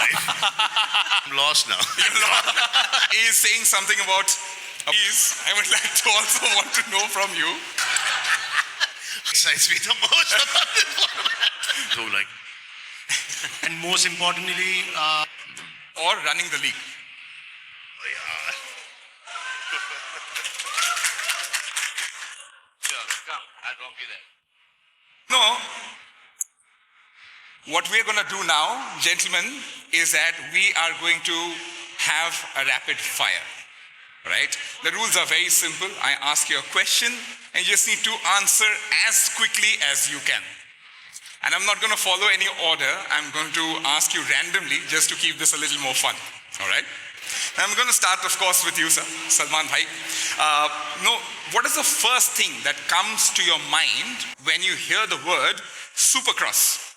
wife. I'm lost now. He is saying something about peace. I would like to also want to know from you. Excites me the most about this format. So like, And most importantly, Or running the league. sure, come, I'll drop you there. No. What we're going to do now, gentlemen, is that we are going to have a rapid fire. Right? The rules are very simple. I ask you a question and you just need to answer as quickly as you can. And I'm not going to follow any order. I'm going to ask you randomly just to keep this a little more fun. All right? I'm going to start, of course, with you, sir, Salman Bhai. What is the first thing that comes to your mind when you hear the word Supercross?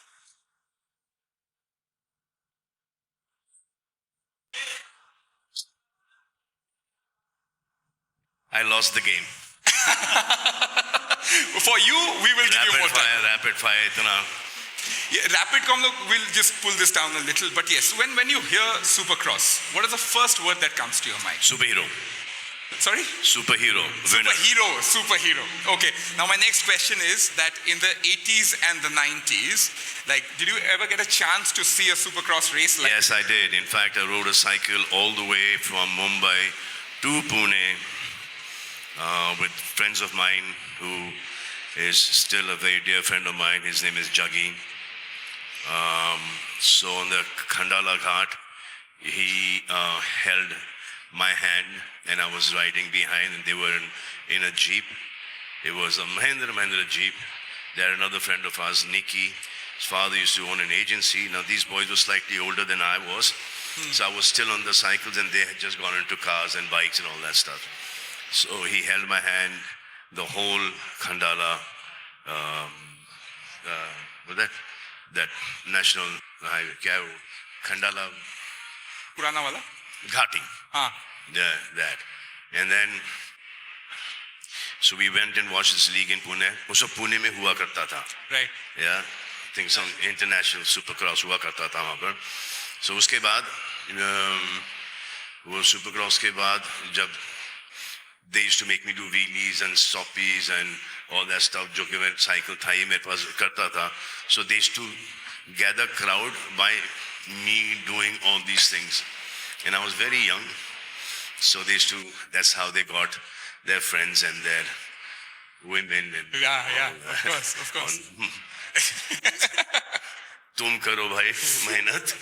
I lost the game. For you, we will give you more time. Rapid fire, itna. Yeah, rapid com, we'll just pull this down a little. But yes, when you hear Supercross, what is the first word that comes to your mind? Superhero. Sorry? Superhero. Winner. Superhero. Okay. Now my next question is that in the 80s and the 90s, like, did you ever get a chance to see a Supercross race? Like Yes, I did. In fact, I rode a cycle all the way from Mumbai to Pune with friends of mine who is still a very dear friend of mine. His name is Jaggi. So on the Khandala Ghat, he held my hand and I was riding behind and they were in a Jeep. It was a Mahindra Jeep. There another friend of ours, Nikki. His father used to own an agency. Now these boys were slightly older than I was. So I was still on the cycles and they had just gone into cars and bikes and all that stuff. So he held my hand the whole Khandala, that national highway, kya hai wo? Khandala Purana wala? Ghati. Haan. Yeah, that. And then, so we went and watched this league in Pune. Uso Pune mein hua karta tha. Right. Yeah, I think some international supercross hua karta tha wahan par. So uske baad, wo supercross ke baad, jab they used to make me do wheelies and stoppies and all that stuff, jo ki main cycle tha hi mere paas karta tha. So they used to gather crowd by me doing all these things. And I was very young. So they used to, that's how they got their friends and their women. And Yeah, of course. Tum karo bhai, mehnat.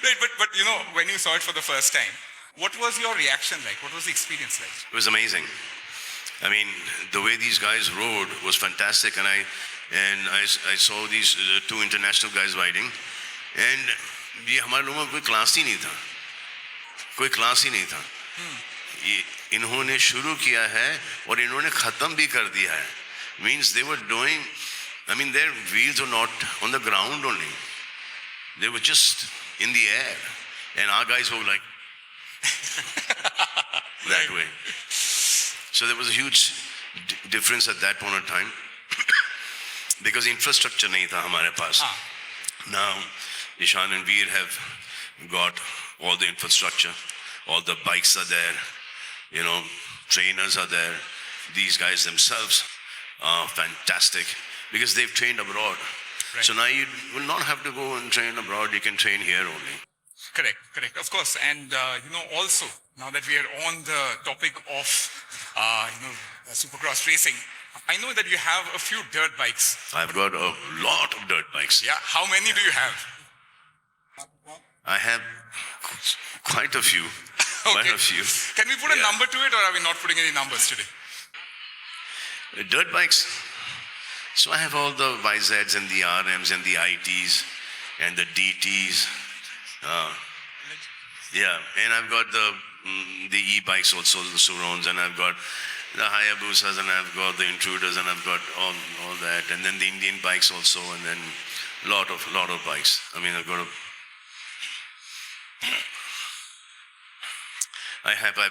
Right, but you know, when you saw it for the first time, what was your reaction like? What was the experience like? It was amazing. I mean, the way these guys rode was fantastic, and I saw these two international guys riding, and ये हमारे लोगों में कोई class ही नहीं था, कोई class ही नहीं था. ये इन्होंने शुरू किया है और इन्होंने खत्म भी कर दिया है. Means they were doing, I mean, their wheels were not on the ground only, they were just in the air, and our guys were like that way. So there was a huge difference at that point in time because infrastructure nahi tha hamare paas. Now Ishan and Veer have got all the infrastructure, all the bikes are there, you know, trainers are there. These guys themselves are fantastic because they've trained abroad. Right. So now you will not have to go and train abroad, you can train here only. Correct, of course. And also, now that we are on the topic of Supercross racing, I know that you have a few dirt bikes. I've got a lot of dirt bikes. Yeah, how many do you have? I have quite a few. Quite a few. Can we put a number to it, or are we not putting any numbers today? Dirt bikes. So I have all the YZs and the RMs and the ITs and the DTs. And I've got the e-bikes also, the Surons, and I've got the Hayabusas, and I've got the Intruders, and I've got all that, and then the Indian bikes also, and then lot of bikes. I mean, I've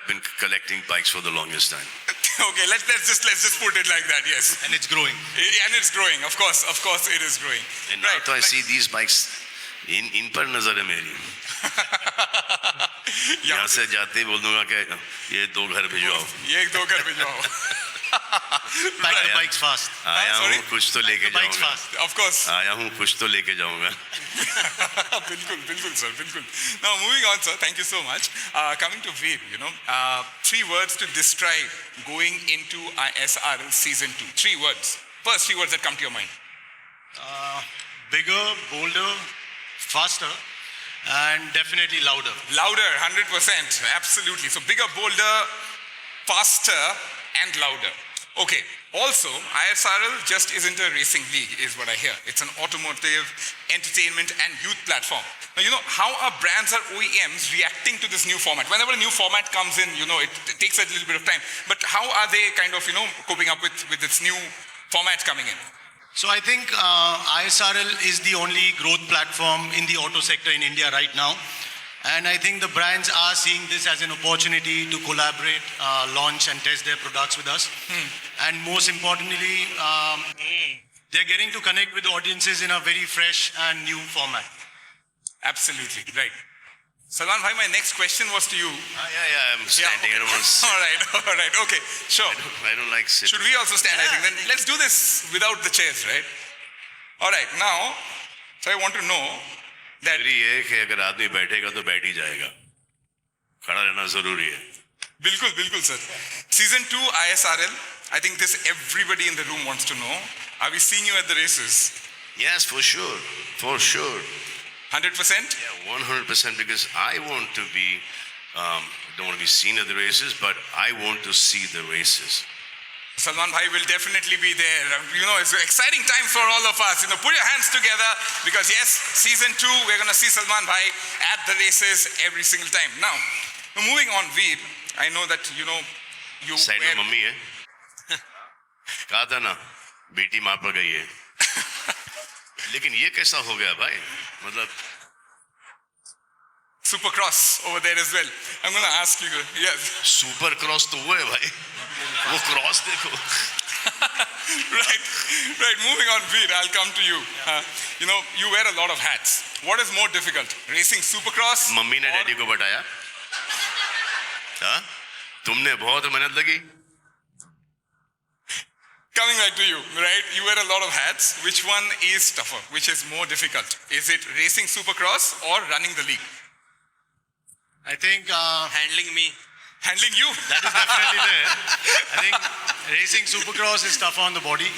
been collecting bikes for the longest time. Okay, let's just put it like that. Yes, and it's growing. And it's growing. Of course, it is growing. And now I see these bikes, इन पर नजर है मेरी. यहाँ से जाते ही बोल दूंगा कि ये 2 घर भिजवाओ. ये 1-2 घर भिजवाओ. Pack the bikes fast. आया sorry? हूँ कुछ तो लेके Bikes जाऊंगा. fast. Of course. आया हूँ कुछ तो लेके जाऊंगा. Bilkul, sir, bilkul. Now moving on, sir. Thank you so much. Coming to Veer, 3 words to describe going into ISRL season 2. 3 words. First 3 words that come to your mind. Bigger, bolder, faster, and definitely louder. Louder, 100%. Absolutely. So bigger, bolder, faster, and louder. Okay. Also, ISRL just isn't a racing league, is what I hear. It's an automotive, entertainment, and youth platform. Now, how are brands or OEMs reacting to this new format? Whenever a new format comes in, it takes a little bit of time. But how are they kind of, coping up with this new format coming in? So I think ISRL is the only growth platform in the auto sector in India right now. And I think the brands are seeing this as an opportunity to collaborate, launch and test their products with us. And most importantly, they're getting to connect with audiences in a very fresh and new format. Absolutely, right. Salman bhai, my next question was to you. Yeah, I'm standing. I don't want to sit. All right, okay, sure. I don't like sitting. Should we also stand? I think then let's do this without the chairs, right? All right, now, so I want to know that मेरी ये है कि अगर आदमी बैठेगा तो बैठ ही जाएगा. खड़ा रहना जरूरी है. Bilkul, sir. Season 2 ISRL, I think this everybody in the room wants to know. Are we seeing you at the races? Yes, for sure. 100%? Yeah, 100%, because I want to be, don't want to be seen at the races, but I want to see the races. Salman bhai will definitely be there. It's an exciting time for all of us. Put your hands together because yes, season 2, we're going to see Salman bhai at the races every single time. Now moving on, Veer, I know that, you side में wear- mummy है. कहा था ना बेटी माँ पर गई है. लेकिन ये कैसा हो गया भाई? मतलब Supercross over there as well. I'm going to ask you, yes. Super cross तो वो है भाई. वो क्रॉस देखो. Right. Moving on, Veer, I'll come to you. You wear a lot of hats. What is more difficult, racing Supercross? Mummy ने or- daddy को बताया. हाँ? तुमने बहुत मेहनत लगी. Coming back to you, right? You wear a lot of hats. Which one is tougher? Which is more difficult? Is it racing Supercross or running the league? I think handling me. Handling you. that is definitely there. I think racing Supercross is tougher on the body.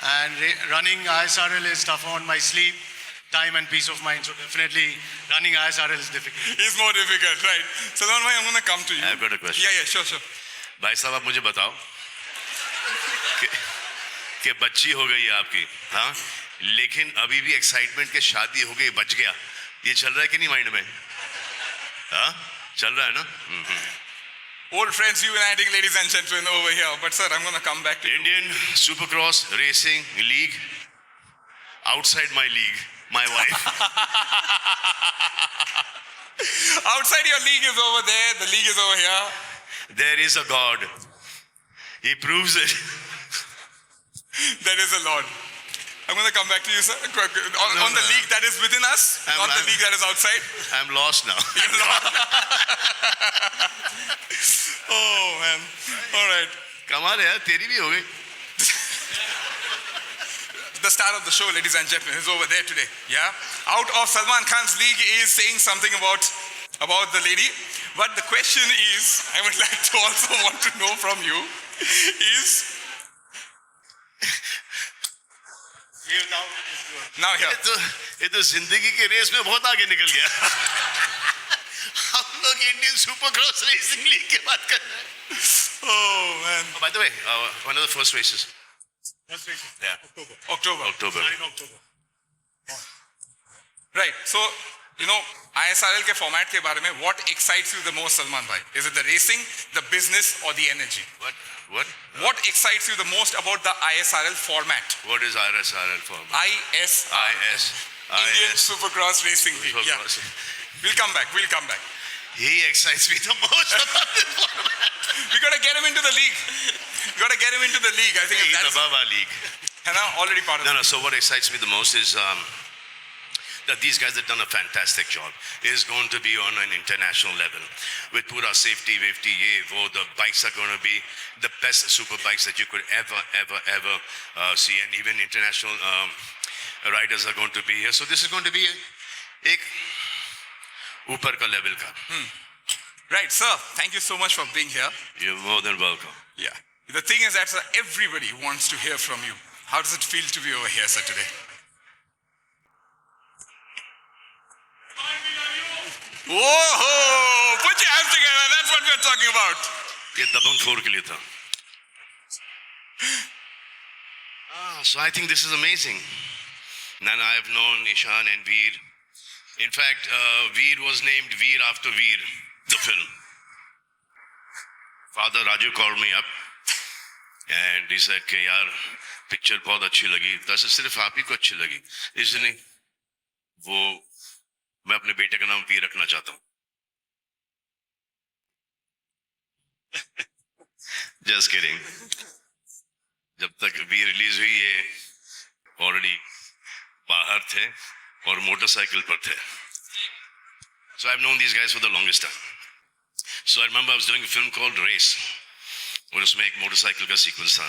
And running ISRL is tougher on my sleep, time and peace of mind. So definitely running ISRL is difficult. Is more difficult, right? So Salman bhai, I'm going to come to you. I've got a question. Yeah, sure. भाई साहब आप मुझे बताओ कि बच्ची हो गई है आपकी, हाँ, लेकिन अभी भी एक्साइटमेंट के शादी हो गई, बच गया, ये चल रहा है कि नहीं माइंड में? हाँ, चल रहा है ना? Old friends uniting, ladies and gentlemen, over here. But sir, I'm going to come back to you. Indian Supercross Racing League, outside my league, my wife. Outside your league is over there. The league is over here. There is a God. He proves it. There is a Lord. I'm going to come back to you, sir. On the league that is within us, not the league that is outside. I'm lost now. You're lost. Oh, man. All right. कमाल है यार, तेरी भी हो गई. The star of the show, ladies and gentlemen, is over there today. Yeah? Out of Salman Khan's league is saying something about the lady. But the question is, I would like to also want to know from you, is now here. ये तो जिंदगी के race में बहुत आगे निकल गया. हम लोग इंडियन सुपरक्रॉस रेसिंग लीग की बात कर रहे हैं. Oh, man. By the way, one of the first races. Yeah. October. October. Right. So, ISRL के format के बारे में, what excites you the most, Salman bhai? Is it the racing, the business, or the energy? What? What excites you the most about the ISRL format? What is ISRL format? ISRL. Indian Supercross Racing League. Yeah. Supercross. We'll come back. He excites me the most about this format. We got to get him into the league. I think He's that's above our league. already part of No, so what excites me the most is that these guys have done a fantastic job. Is going to be on an international level with pura safety, the bikes are going to be the best super bikes that you could ever see, and even international riders are going to be here. So this is going to be एक ऊपर का level का. Right, sir. Thank you so much for being here. You're more than welcome. Yeah. The thing is that, sir, everybody wants to hear from you. How does it feel to be over here, sir, today? Whoa! Put your hands together. That's what we're talking about. ये दबंग 4 के लिए था. So I think this is amazing. And I have known Ishan and Veer. In fact, Veer was named Veer after Veer, the film. Father Raju called me up and he said कि यार picture बहुत अच्छी लगी. वैसे सिर्फ आप ही को अच्छी लगी, इसलिए वो मैं अपने बेटे का नाम वीर रखना चाहता हूँ. Just kidding. जब तक वी रिलीज हुई ये ऑलरेडी बाहर थे और मोटरसाइकिल पर थे. So I've known these guys for the longest time. So I remember I was doing a film called Race, और उसमें एक मोटरसाइकिल का सीक्वेंस था.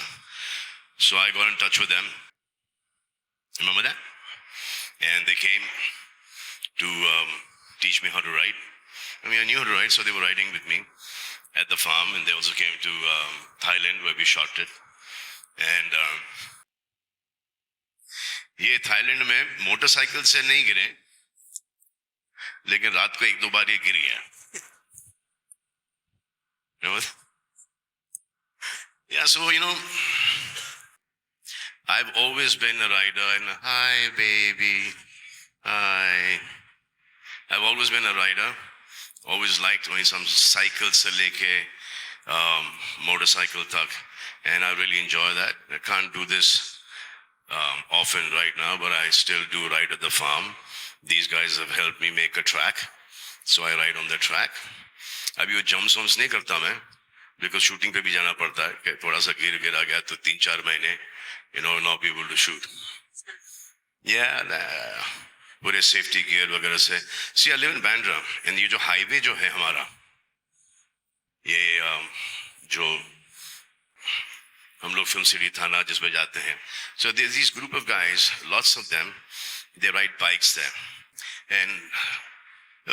So I got in touch with them. Remember that? And they came to teach me how to ride. I mean, I knew how to ride, so they were riding with me at the farm, and they also came to Thailand where we shot it. And ये Thailand में motorcycle से नहीं गिरे, लेकिन रात को 1-2 बार ये गिर गया. You know what? Yeah, so I've always been a rider, and hi baby, hi. I've always been a rider. Always liked doing some cycle se leke motorcycle tak, and I really enjoy that. I can't do this often right now, but I still do ride at the farm. These guys have helped me make a track, so I ride on the track. अभी वो jumps नहीं करता मैं, because shooting पे भी जाना पड़ता है कि थोड़ा सा गिर गया तो 3-4 महीने not be able to shoot. Yeah, पूरे सेफ्टी गियर वगैरह से. See, I live in Bandra, and ये जो हाईवे जो है हमारा, ये जो हम लोग फिल्म सिटी थाना जिसमें जाते हैं, so there's this group of guys, lots of them, they ride bikes there, and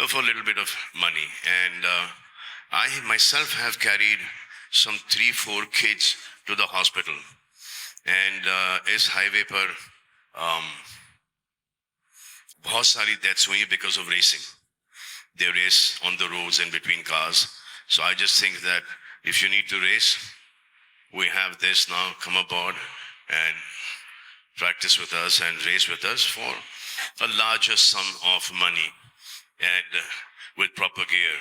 for a little bit of money. And I myself have carried some 3-4 kids to the hospital, and इस highway पर बहुत सारी deaths हुई because of racing. They race on the roads and between cars. So I just think that if you need to race, we have this now. Come aboard and practice with us and race with us for a larger sum of money and with proper gear.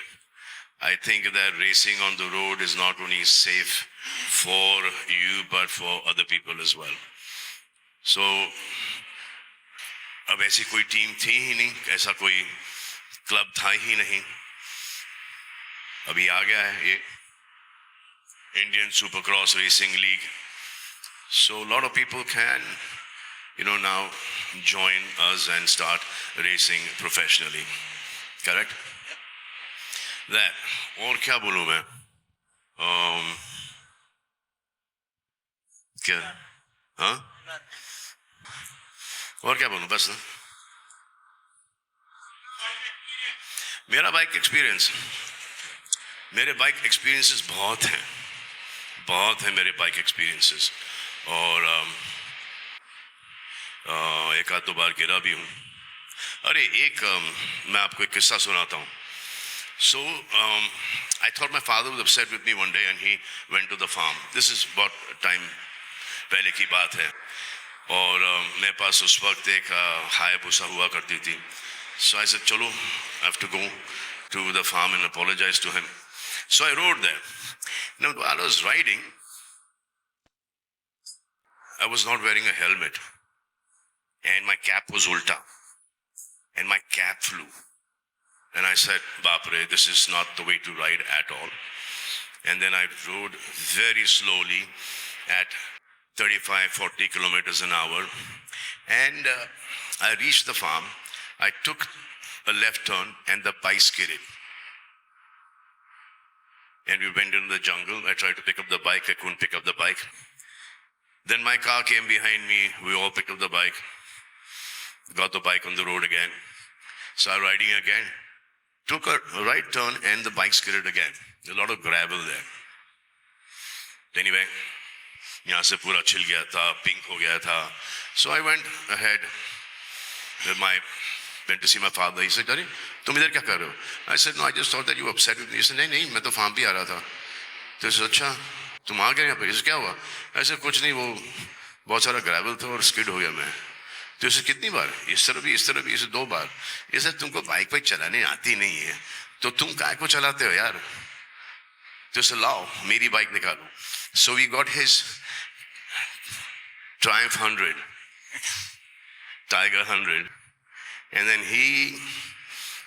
I think that racing on the road is not only safe for you but for other people as well. So अब ऐसी कोई team थी ही नहीं, ऐसा कोई club था ही नहीं. अभी आ गया है ये Indian Supercross Racing League. So a lot of people can, now join us and start racing professionally. Correct? That. और क्या बोलूं मैं? क्या? हाँ? और क्या बोलूं? बस ना. मेरा बाइक एक्सपीरियंसेस बहुत हैं मेरे बाइक एक्सपीरियंसेस. और एक आध 2 बार गिरा भी हूं. अरे मैं आपको एक किस्सा सुनाता हूं. So I thought my father was upset with me one day, and he went to the farm. This is about time पहले की बात है. और मेरे पास उस वक्त एक हायाबुसा हुआ करती थी. So I said, चलो, I have to go to the farm and apologize to him. So I rode there. Now, while I was riding, I was not wearing a helmet, and my cap was ulta, and my cap flew. And I said, Bapre, this is not the way to ride at all. And then I rode very slowly at 35-40 kilometers an hour, and I reached the farm, I took a left turn and the bike skidded. And we went into the jungle. I tried to pick up the bike. I couldn't pick up the bike. Then my car came behind me. We all picked up the bike. Got the bike on the road again. Started riding again. Took a right turn and the bike skidded again. There's a lot of gravel there. Anyway, यहाँ से पूरा छिल गया था, pink हो गया था. So I went ahead. Went to see my father. He said, "Arey, तुम इधर क्या कर रहे हो?" I said, "No, I just thought that you were upset with me." He said, नहीं, मैं तो farm पे आ रहा था. तो he said, अच्छा, तुम आ गए यहाँ पे? He said, क्या हुआ? I said, कुछ नहीं, वो बहुत सारा gravel था और skid हो गया मैं. तो इसे कितनी बार? इस तरफ भी, इसे 2 बार. ये सर तुमको बाइक पे चलाने आती नहीं है, तो तुम काय को चलाते हो यार? तो इसे लाओ, मेरी बाइक निकालो. So we got his Triumph 100, Tiger 100, and then he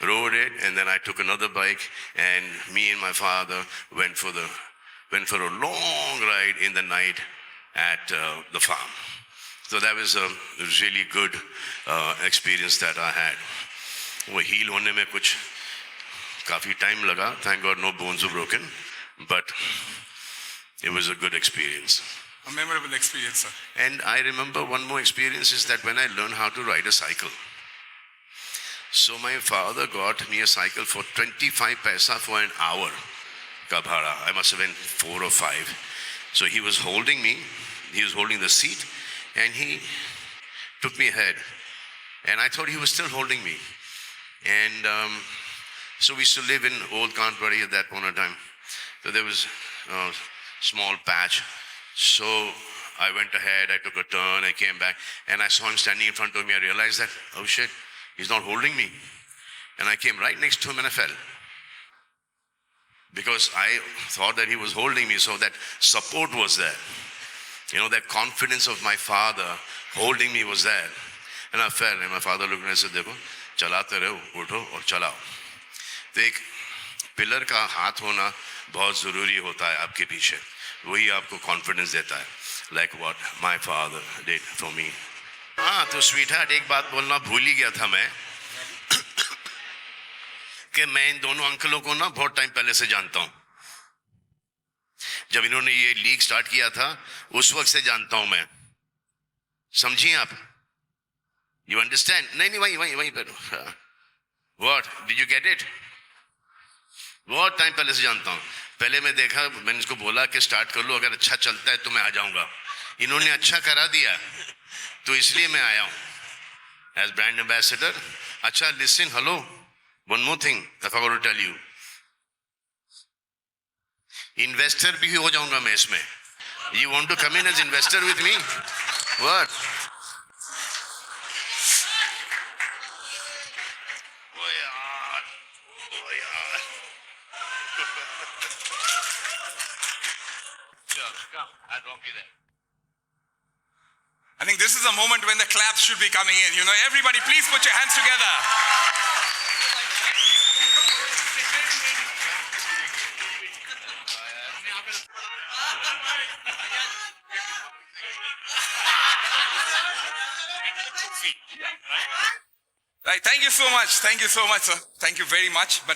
rode it, and then I took another bike, and me and my father went for a long ride in the night at the farm. So that was a really good experience that I had. वो heal होने में कुछ काफी time लगा. Thank God no bones were broken, but it was a good experience. A memorable experience, sir. And I remember one more experience is that when I learned how to ride a cycle. So my father got me a cycle for 25 paisa for an hour. Ka bhada. I must have been 4 or 5. So he was holding me. He was holding the seat. And he took me ahead. And I thought he was still holding me. And so we used to live in Old Kantwadi at that point of time. So there was a small patch. So I went ahead, I took a turn, I came back, and I saw him standing in front of me. I realized that, oh shit, he's not holding me. And I came right next to him and I fell. Because I thought that he was holding me, so that support was there. You know, that confidence of my father holding me was there. And I fell, and my father looked at me and said, देखो, चलाते रहो, उठो और चलाओ. तो एक pillar का हाथ होना बहुत ज़रूरी होता है आपके पीछे. वही आपको कॉन्फिडेंस देता है. Like what my father did for me. हाँ, तो स्वीटहार्ट एक बात बोलना भूल ही गया था मैं कि मैं इन दोनों अंकलों को ना बहुत टाइम पहले से जानता हूँ. जब इन्होंने ये लीग स्टार्ट किया था उस वक्त से जानता हूं मैं. समझिए आप? You understand? नहीं वहीं पर. What did you get it? बहुत टाइम पहले से जानता हूं. पहले मैं देखा, मैंने इसको बोला कि स्टार्ट कर लो, अगर अच्छा चलता है तो मैं आ जाऊंगा. इन्होंने अच्छा करा दिया तो इसलिए मैं आया हूं एज ब्रांड एम्बेसडर. अच्छा, listen, hello, one more thing I forgot to tell you. Investor भी हो जाऊंगा मैं इसमें. You want to come in as investor with me? What? I think this is a moment when the claps should be coming in. You know, everybody, please put your hands together. Right, thank you so much. Thank you so much, sir. Thank you very much. But